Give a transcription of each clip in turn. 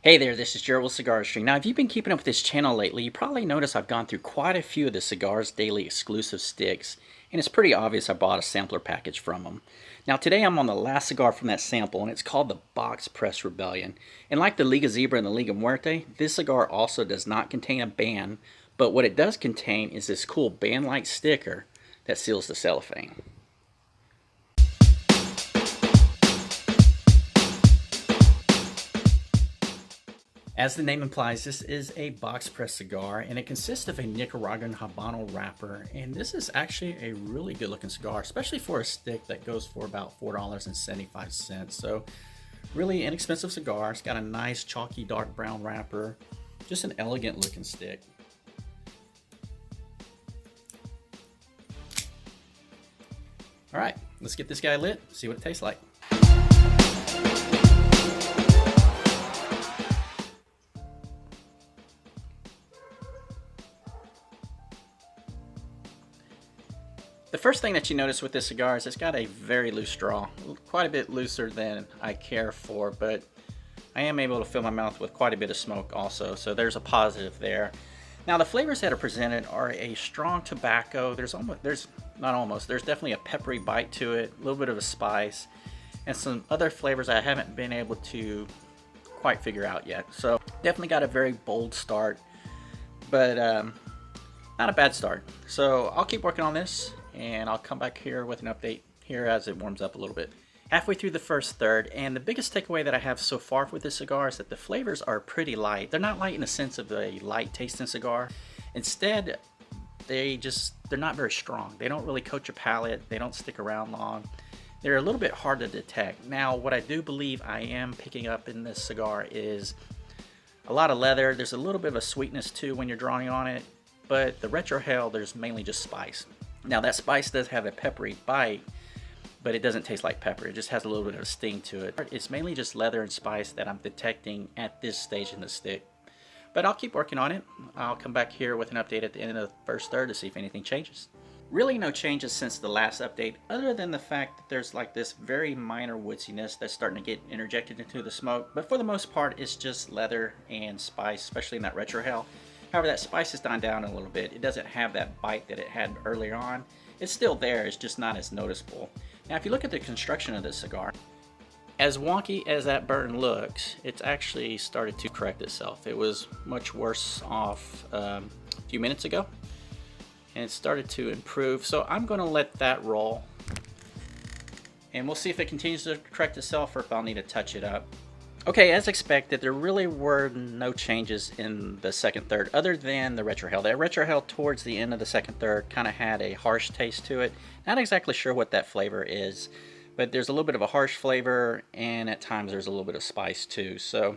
Hey there, this is Gerald with Cigar Stream. Now, if you've been keeping up with this channel lately, you probably noticed I've gone through quite a few of the Cigars Daily exclusive sticks, and it's pretty obvious I bought a sampler package from them. Now, today I'm on the last cigar from that sample, and it's called the Box Press Rebellion. And like the Liga Zebra and the Liga Muerte, this cigar also does not contain a band, but what it does contain is this cool band-like sticker that seals the cellophane. As the name implies, this is a box press cigar, and it consists of a Nicaraguan Habano wrapper, and this is actually a really good looking cigar, especially for a stick that goes for about $4.75. So really inexpensive cigar. It's got a nice chalky dark brown wrapper, just an elegant looking stick. All right, let's get this guy lit, see what it tastes like. The first thing that you notice with this cigar is it's got a very loose straw, quite a bit looser than I care for, but I am able to fill my mouth with quite a bit of smoke also, so there's a positive there. Now the flavors that are presented are a strong tobacco. There's definitely a peppery bite to it, a little bit of a spice, and some other flavors I haven't been able to quite figure out yet. So definitely got a very bold start, but not a bad start. So I'll keep working on this, and I'll come back here with an update here as it warms up a little bit. Halfway through the first third, and the biggest takeaway that I have so far with this cigar is that the flavors are pretty light. They're not light in the sense of a light tasting cigar. Instead, they're not very strong. They don't really coat your palate. They don't stick around long. They're a little bit hard to detect. Now, what I do believe I am picking up in this cigar is a lot of leather. There's a little bit of a sweetness too when you're drawing on it, but the retrohale, there's mainly just spice. Now that spice does have a peppery bite, but it doesn't taste like pepper. It just has a little bit of a sting to it. It's mainly just leather and spice that I'm detecting at this stage in the stick. But I'll keep working on it. I'll come back here with an update at the end of the first third to see if anything changes. Really no changes since the last update, other than the fact that there's like this very minor woodsiness that's starting to get interjected into the smoke. But for the most part, it's just leather and spice, especially in that retrohale. However, that spice has died down a little bit. It doesn't have that bite that it had earlier on. It's still there, it's just not as noticeable. Now, if you look at the construction of this cigar, as wonky as that burn looks, it's actually started to correct itself. It was much worse off a few minutes ago, and it started to improve. So I'm going to let that roll, and we'll see if it continues to correct itself or if I'll need to touch it up. Okay, as expected, there really were no changes in the second third other than the retrohale. That retrohale towards the end of the second third kind of had a harsh taste to it. Not exactly sure what that flavor is, but there's a little bit of a harsh flavor, and at times there's a little bit of spice too. So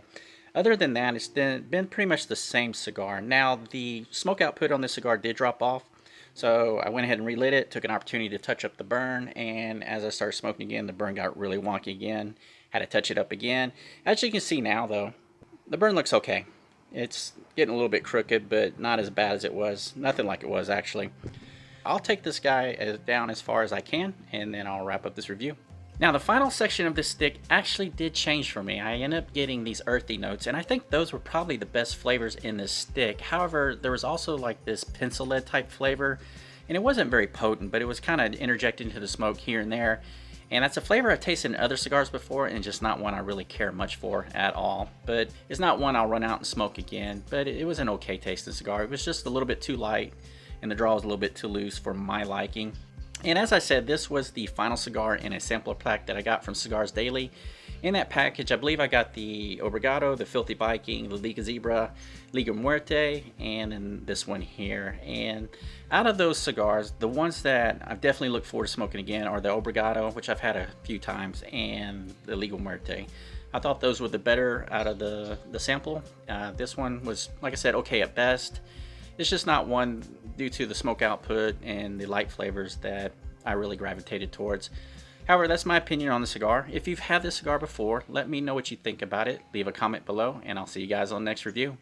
other than that, it's been pretty much the same cigar. Now the smoke output on this cigar did drop off, so I went ahead and relit it, took an opportunity to touch up the burn, and as I started smoking again, the burn got really wonky again. Had to touch it up again. As you can see now though, the burn looks okay. It's getting a little bit crooked, but not as bad as it was. Nothing like it was actually. I'll take this guy down as far as I can, and then I'll wrap up this review. Now the final section of this stick actually did change for me. I ended up getting these earthy notes, and I think those were probably the best flavors in this stick. However, there was also like this pencil lead type flavor, and it wasn't very potent, but it was kind of interjected into the smoke here and there. And that's a flavor I've tasted in other cigars before, and just not one I really care much for at all. But it's not one I'll run out and smoke again, but it was an okay tasting cigar. It was just a little bit too light, and the draw was a little bit too loose for my liking. And as I said, this was the final cigar in a sampler pack that I got from Cigars Daily. In that package, I believe I got the Obrigado, the Filthy Viking, the Liga Zebra, Liga Muerte, and then this one here. And out of those cigars, the ones that I've definitely looked forward to smoking again are the Obrigado, which I've had a few times, and the Liga Muerte. I thought those were the better out of the sample. This one was, like I said, okay at best. It's just not one, due to the smoke output and the light flavors, that I really gravitated towards. However, that's my opinion on the cigar. If you've had this cigar before, let me know what you think about it. Leave a comment below, and I'll see you guys on the next review.